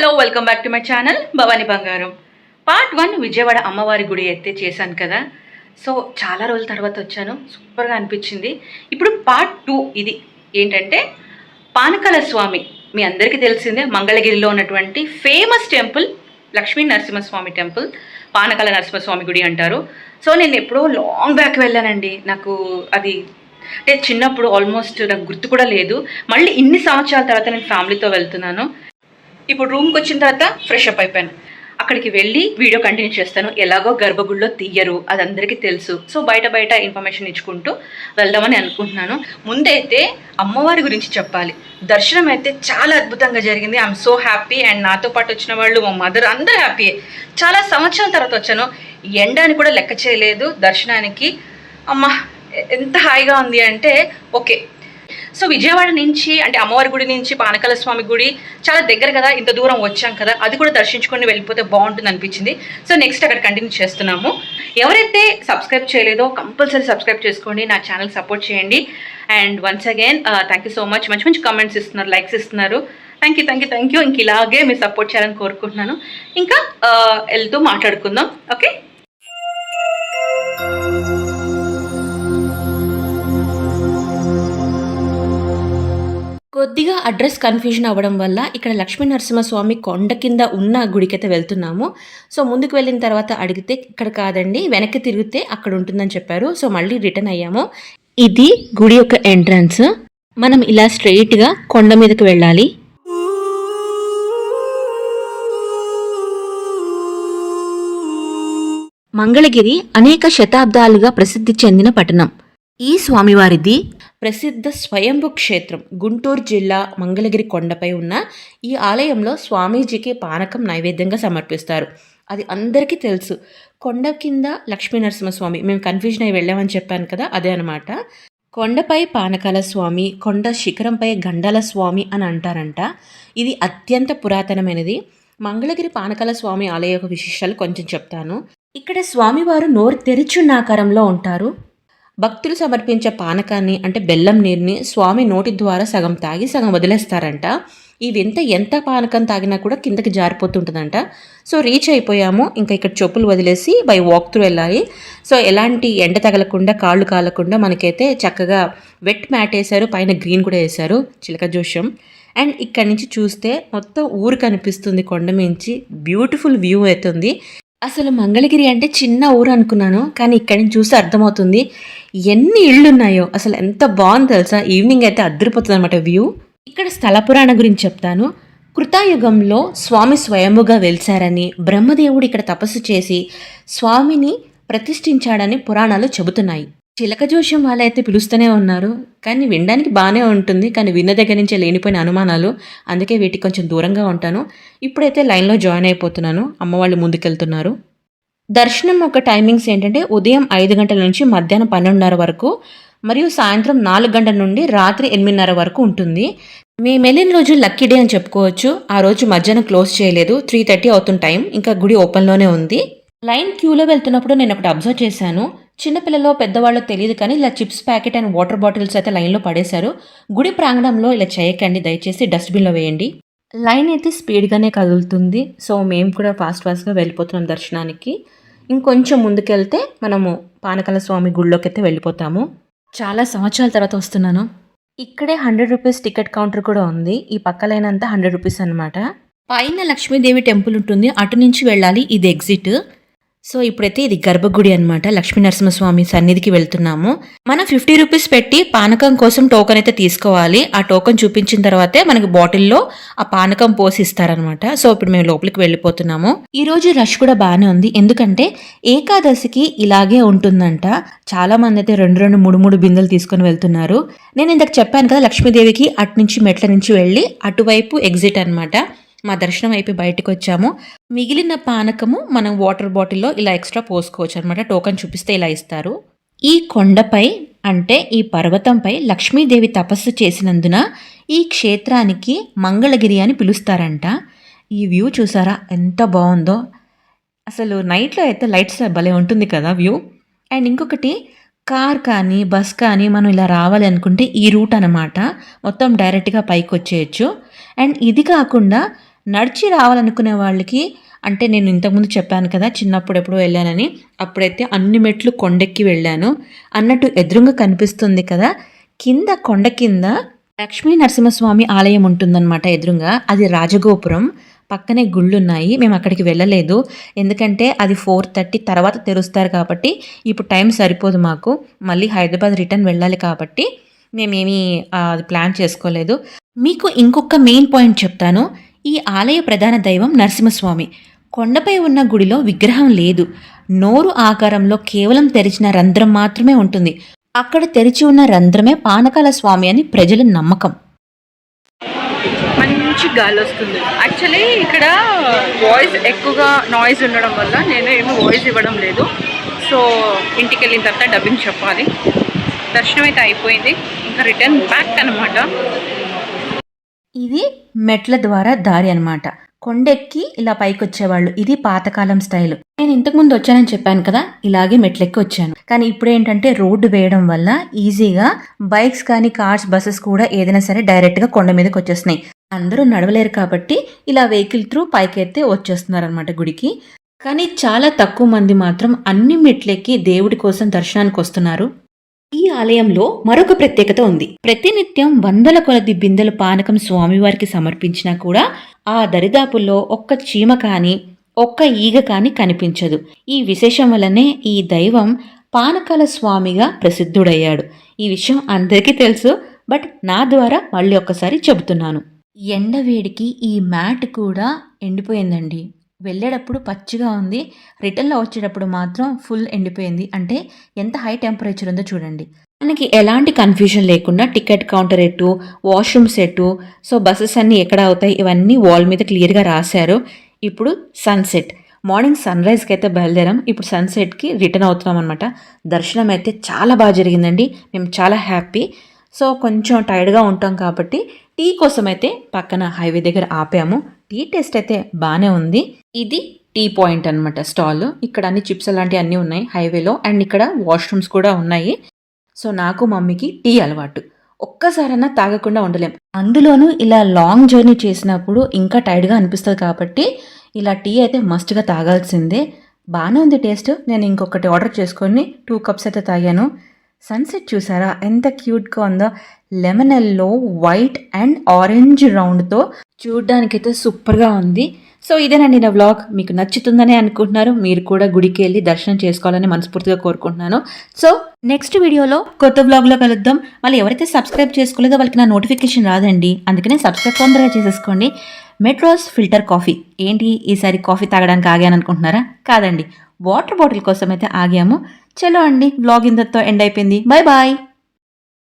Hello welcome back to my channel Bhavani బంగారం. Part 1 Vijayawada అమ్మవారి గుడి అయితే చేశాను కదా. సో చాలా రోజుల తర్వాత వచ్చాను, సూపర్గా అనిపించింది. ఇప్పుడు పార్ట్ 2 ఇది ఏంటంటే పానకాల స్వామి. మీ అందరికీ తెలిసిందే, మంగళగిరిలో ఉన్నటువంటి famous temple Lakshmi Narasimhaswamy temple, Panakala Narasimhaswamy గుడి అంటారు. సో నేను ఎప్పుడో లాంగ్ బ్యాక్ వెళ్ళానండి. నాకు అది అంటే చిన్నప్పుడు ఆల్మోస్ట్ నాకు గుర్తు కూడా లేదు. మళ్ళీ ఇన్ని సంవత్సరాల తర్వాత నేను ఫ్యామిలీతో వెళ్తున్నాను. ఇప్పుడు రూమ్కి వచ్చిన తర్వాత ఫ్రెష్ అప్ అయిపోయాను. అక్కడికి వెళ్ళి వీడియో కంటిన్యూ చేస్తాను. ఎలాగో గర్భగుడిలో తీయరు, అది అందరికీ తెలుసు. సో బయట ఇన్ఫర్మేషన్ ఇచ్చుకుంటూ వెళ్దామని అనుకుంటున్నాను. ముందైతే అమ్మవారి గురించి చెప్పాలి. దర్శనం అయితే చాలా అద్భుతంగా జరిగింది. I'm so happy. అండ్ నాతో పాటు వచ్చిన వాళ్ళు, మా మదర్, అందరూ హ్యాపీ. చాలా సంవత్సరాల తర్వాత వచ్చాను. ఎండని కూడా లెక్క చేయలేదు దర్శనానికి. అమ్మ ఎంత హాయిగా ఉంది అంటే ఓకే. సో విజయవాడ నుంచి అంటే అమ్మవారి గుడి నుంచి పానకాల స్వామి గుడి చాలా దగ్గర కదా, ఇంత దూరం వచ్చాం కదా, అది కూడా దర్శించుకొని వెళ్ళిపోతే బాగుంటుంది అనిపించింది. సో నెక్స్ట్ అక్కడ కంటిన్యూ చేస్తున్నాము. ఎవరైతే సబ్స్క్రైబ్ చేయలేదో కంపల్సరీ సబ్స్క్రైబ్ చేసుకోండి, నా ఛానల్ సపోర్ట్ చేయండి. And once again thank you so much. మంచి మంచి కామెంట్స్ ఇస్తున్నారు, లైక్స్ ఇస్తున్నారు. Thank you. ఇంక ఇలాగే మీరు సపోర్ట్ చేయాలని కోరుకుంటున్నాను. ఇంకా వెళ్తూ మాట్లాడుకుందాం. ఓకే. కొద్దిగా అడ్రస్ కన్ఫ్యూజన్ అవ్వడం వల్ల ఇక్కడ లక్ష్మీ నరసింహస్వామి కొండ కింద ఉన్న గుడికైతే వెళ్తున్నాము. సో ముందుకు వెళ్ళిన తర్వాత అడిగితే ఇక్కడ కాదండి, వెనక్కి తిరిగితే అక్కడ ఉంటుందని చెప్పారు. సో మళ్ళీ రిటర్న్ అయ్యాము. ఇది గుడి యొక్క ఎంట్రన్స్. మనం ఇలా స్ట్రెయిట్గా కొండ మీదకి వెళ్ళాలి. మంగళగిరి అనేక శతాబ్దాలుగా ప్రసిద్ధి చెందిన పట్టణం. ఈ స్వామివారిది ప్రసిద్ధ స్వయంభు క్షేత్రం. గుంటూరు జిల్లా మంగళగిరి కొండపై ఉన్న ఈ ఆలయంలో స్వామీజీకి పానకం నైవేద్యంగా సమర్పిస్తారు. అది అందరికీ తెలుసు. కొండ కింద లక్ష్మీ నరసింహస్వామి, మేము కన్ఫ్యూజన్ అయి వెళ్ళామని చెప్పాను కదా, అదే అనమాట. కొండపై పానకాల స్వామి, కొండ శిఖరంపై గండాల స్వామి అని అంటారంట. ఇది అత్యంత పురాతనమైనది. మంగళగిరి పానకాల స్వామి ఆలయ యొక్క విశేషాలు కొంచెం చెప్తాను. ఇక్కడ స్వామివారు నోరు తెరిచున్న ఆకారంలో ఉంటారు. భక్తులు సమర్పించే పానకాన్ని అంటే బెల్లం నీరుని స్వామి నోటి ద్వారా సగం తాగి సగం వదిలేస్తారంట. ఈ వింత ఎంత పానకం తాగినా కూడా కిందకి జారిపోతుంటుందంట. సో రీచ్ అయిపోయాము. ఇంకా ఇక్కడ చెప్పులు వదిలేసి బై వాక్ త్రూ వెళ్ళాలి. సో ఎలాంటి ఎండ తగలకుండా, కాళ్ళు కాలకుండా మనకైతే చక్కగా వెట్ మ్యాట్ వేశారు, పైన గ్రీన్ కూడా వేశారు, చిలక జోషం. అండ్ ఇక్కడి నుంచి చూస్తే మొత్తం ఊరు కనిపిస్తుంది. కొండ మించి బ్యూటిఫుల్ వ్యూ అవుతుంది. అసలు మంగళగిరి అంటే చిన్న ఊరు అనుకున్నాను, కానీ ఇక్కడి నుంచి చూస్తే అర్థమవుతుంది ఎన్ని ఇళ్ళు ఉన్నాయో. అసలు ఎంత బాగుంది తెలుసా. ఈవినింగ్ అయితే అద్దరిపోతుంది అనమాట వ్యూ. ఇక్కడ స్థల పురాణ గురించి చెప్తాను. కృతాయుగంలో స్వామి స్వయంభుగా వెలిశారని, బ్రహ్మదేవుడు ఇక్కడ తపస్సు చేసి స్వామిని ప్రతిష్ఠించాడని పురాణాలు చెబుతున్నాయి. చిలక జోషం వాళ్ళైతే పిలుస్తూనే ఉన్నారు, కానీ వినడానికి బాగానే ఉంటుంది, కానీ విన్న దగ్గర నుంచే లేనిపోయిన అనుమానాలు. అందుకే వీటికి కొంచెం దూరంగా ఉంటాను. ఇప్పుడైతే లైన్లో జాయిన్ అయిపోతున్నాను. అమ్మవాళ్ళు ముందుకెళ్తున్నారు. దర్శనం ఒక టైమింగ్స్ ఏంటంటే ఉదయం 5 గంటల నుంచి మధ్యాహ్నం 12:30 వరకు, మరియు సాయంత్రం 4 గంటల నుండి రాత్రి 8:30 వరకు ఉంటుంది. మేము వెళ్ళిన రోజు లక్కీ డే అని చెప్పుకోవచ్చు. ఆ రోజు మధ్యాహ్నం క్లోజ్ చేయలేదు. 3:30 అవుతుంది టైం. ఇంకా గుడి ఓపెన్లోనే ఉంది. లైన్ క్యూలో వెళ్తున్నప్పుడు నేను ఒకటి అబ్జర్వ్ చేశాను. చిన్నపిల్లలో పెద్దవాళ్ళు తెలియదు కానీ ఇలా chips packet and water bottles అయితే లైన్లో పడేశారు. గుడి ప్రాంగణంలో ఇలా చేయకండి, దయచేసి డస్ట్బిన్లో వేయండి. లైన్ అయితే స్పీడ్గానే కదులుతుంది. సో మేము కూడా ఫాస్ట్గా వెళ్ళిపోతున్నాం దర్శనానికి. ఇంకొంచెం ముందుకెళ్తే మనము పానకాల స్వామి గుడిలోకి అయితే వెళ్ళిపోతాము. చాలా సంవత్సరాల తర్వాత వస్తున్నాను. ఇక్కడే 100 రూపీస్ టికెట్ కౌంటర్ కూడా ఉంది. ఈ పక్క లైన్ అంతా 100 రూపీస్ అనమాట. పైన లక్ష్మీదేవి టెంపుల్ ఉంటుంది, అటు నుంచి వెళ్ళాలి. ఇది ఎగ్జిట్. సో ఇప్పుడైతే ఇది గర్భగుడి అనమాట. లక్ష్మీ నరసింహస్వామి సన్నిధికి వెళ్తున్నాము. మనం 50 రూపీస్ పెట్టి పానకం కోసం టోకెన్ అయితే తీసుకోవాలి. ఆ టోకెన్ చూపించిన తర్వాతే మనకి బాటిల్లో ఆ పానకం పోసి ఇస్తారనమాట. సో ఇప్పుడు మేము లోపలికి వెళ్ళిపోతున్నాము. ఈ రోజు రష్ కూడా బాగానే ఉంది, ఎందుకంటే ఏకాదశికి ఇలాగే ఉంటుందంట. చాలా మంది అయితే 2 3 బిందెలు తీసుకొని వెళ్తున్నారు. నేను ఇందాక చెప్పాను కదా, లక్ష్మీదేవికి అటు నుంచి మెట్ల నుంచి వెళ్ళి అటువైపు ఎగ్జిట్ అనమాట. మా దర్శనం అయిపోయి బయటకు వచ్చాము. మిగిలిన పానకము మనం వాటర్ బాటిల్లో ఇలా ఎక్స్ట్రా పోసుకోవచ్చు అనమాట. టోకెన్ చూపిస్తే ఇలా ఇస్తారు. ఈ కొండపై అంటే ఈ పర్వతంపై లక్ష్మీదేవి తపస్సు చేసినందున ఈ క్షేత్రానికి మంగళగిరి అని పిలుస్తారంట. ఈ వ్యూ చూసారా ఎంత బాగుందో. అసలు నైట్లో అయితే లైట్స్ భలే ఉంటుంది కదా వ్యూ. అండ్ ఇంకొకటి, కార్ కానీ బస్ కానీ మనం ఇలా రావాలి అనుకుంటే ఈ రూట్ అనమాట. మొత్తం డైరెక్ట్గా పైకి వచ్చేయచ్చు. అండ్ ఇది కాకుండా నడిచి రావాలనుకునే వాళ్ళకి అంటే నేను ఇంతకుముందు చెప్పాను కదా చిన్నప్పుడు ఎప్పుడో వెళ్ళానని, అప్పుడైతే అన్ని మెట్లు కొండెక్కి వెళ్ళాను. అన్నట్టు ఎదురుంగా కనిపిస్తుంది కదా, కింద కొండ కింద లక్ష్మీ నరసింహస్వామి ఆలయం ఉంటుందన్నమాట ఎదురుంగా. అది రాజగోపురం, పక్కనే గుళ్ళున్నాయి. మేము అక్కడికి వెళ్ళలేదు. ఎందుకంటే అది 4:30 తర్వాత తెరుస్తారు కాబట్టి ఇప్పుడు టైం సరిపోదు మాకు. మళ్ళీ హైదరాబాద్ రిటర్న్ వెళ్ళాలి కాబట్టి మేమేమీ అది ప్లాన్ చేసుకోలేదు. మీకు ఇంకొక మెయిన్ పాయింట్ చెప్తాను. ఈ ఆలయ ప్రధాన దైవం నరసింహస్వామి. కొండపై ఉన్న గుడిలో విగ్రహం లేదు. నోరు ఆకారంలో కేవలం తెరిచిన రంధ్రం మాత్రమే ఉంటుంది. అక్కడ తెరిచి ఉన్న రంధ్రమే పానకాల స్వామి అని ప్రజల నమ్మకం. మంచి గాలి వస్తుంది. యాక్చువల్లీ ఇక్కడ వాయిస్ ఎక్కువగా నాయిస్ ఉండడం వల్ల నేను ఏమో వాయిస్ ఇవ్వడం లేదు. సో ఇంటికి వెళ్ళిన తర్వాత డబ్బింగ్ చెప్పాలి. దర్శనం అయితే అయిపోయింది, ఇంకా రిటర్న్ బ్యాక్ అనమాట. ఇది మెట్ల ద్వారా దారి అనమాట. కొండెక్కి ఇలా పైకి వచ్చేవాళ్ళు. ఇది పాతకాలం స్టైల్. నేను ఇంతకుముందు వచ్చానని చెప్పాను కదా, ఇలాగే మెట్లెక్కి వచ్చాను. కానీ ఇప్పుడు ఏంటంటే రోడ్డు వేయడం వల్ల ఈజీగా బైక్స్ కానీ కార్స్ బస్సెస్ కూడా ఏదైనా సరే డైరెక్ట్గా కొండ మీదకి వచ్చేస్తున్నాయి. అందరూ నడవలేరు కాబట్టి ఇలా వెహికల్ త్రూ పైకి అయితే వచ్చేస్తున్నారు అనమాట గుడికి. కానీ చాలా తక్కువ మంది మాత్రం అన్ని మెట్లెక్కి దేవుడి కోసం దర్శనానికి వస్తున్నారు. ఈ ఆలయంలో మరొక ప్రత్యేకత ఉంది. ప్రతినిత్యం వందల కొలది బిందెల పానకం స్వామివారికి సమర్పించినా కూడా ఆ దరిదాపుల్లో ఒక్క చీమ కానీ ఒక్క ఈగ కానీ కనిపించదు. ఈ విశేషం వల్లనే ఈ దైవం పానకాల స్వామిగా ప్రసిద్ధుడయ్యాడు. ఈ విషయం అందరికీ తెలుసు, బట్ నా ద్వారా మళ్ళీ ఒక్కసారి చెబుతున్నాను. ఎండవేడికి ఈ మ్యాట్ కూడా ఎండిపోయిందండి. వెళ్ళేటప్పుడు పచ్చిగా ఉంది, రిటర్న్లో వచ్చేటప్పుడు మాత్రం ఫుల్ ఎండిపోయింది. అంటే ఎంత హై టెంపరేచర్ ఉందో చూడండి. మనకి ఎలాంటి కన్ఫ్యూజన్ లేకుండా టికెట్ కౌంటర్ ఎటు, వాష్రూమ్స్ ఎటు, సో బస్సెస్ అన్నీ ఎక్కడ అవుతాయి ఇవన్నీ వాల్ మీద క్లియర్గా రాశారు. ఇప్పుడు సన్సెట్, మార్నింగ్ సన్ రైజ్కి అయితే బయలుదేరాం. ఇప్పుడు సన్సెట్కి రిటర్న్ అవుతున్నాం అనమాట. దర్శనం అయితే చాలా బాగా జరిగిందండి. మేము చాలా హ్యాపీ. సో కొంచెం టైర్డ్గా ఉంటాం కాబట్టి టీ కోసం అయితే పక్కన హైవే దగ్గర ఆపాము. టీ టేస్ట్ అయితే బాగానే ఉంది. ఇది టీ పాయింట్ అనమాట స్టాల్. ఇక్కడ అన్ని చిప్స్ అలాంటివి అన్నీ ఉన్నాయి హైవేలో. అండ్ ఇక్కడ వాష్రూమ్స్ కూడా ఉన్నాయి. సో నాకు మమ్మీకి టీ అలవాటు. ఒక్కసారైనా తాగకుండా ఉండలేం. అందులోనూ ఇలా లాంగ్ జర్నీ చేసినప్పుడు ఇంకా టైర్డ్గా అనిపిస్తుంది కాబట్టి ఇలా టీ అయితే మస్ట్గా తాగాల్సిందే. బాగానే ఉంది టేస్ట్. నేను ఇంకొకటి ఆర్డర్ చేసుకొని 2 కప్స్ అయితే తాగాను. సన్సెట్ చూసారా ఎంత క్యూట్గా ఉందో. Lemon yellow, white and orange రౌండ్తో చూడ్డానికైతే సూపర్గా ఉంది. సో ఇదేనండి నా వ్లాగ్. మీకు నచ్చుతుందని అనుకుంటున్నారు. మీరు కూడా గుడికి వెళ్ళి దర్శనం చేసుకోవాలని మనస్ఫూర్తిగా కోరుకుంటున్నాను. సో నెక్స్ట్ వీడియోలో కొత్త వ్లాగ్లో కలుద్దాం. మళ్ళీ ఎవరైతే సబ్స్క్రైబ్ చేసుకోలేదో వాళ్ళకి నా నోటిఫికేషన్ రాదండి. అందుకనే సబ్స్క్రైబ్ తొందరగా చేసేసుకోండి. Metros filter coffee. ఏంటి ఈసారి కాఫీ తాగడానికి ఆగాను అనుకుంటున్నారా? కాదండి, వాటర్ బాటిల్ కోసం అయితే ఆగాము. చలో అండి, వ్లాగ్ ఇంతతో ఎండ్ అయిపోయింది. Bye bye.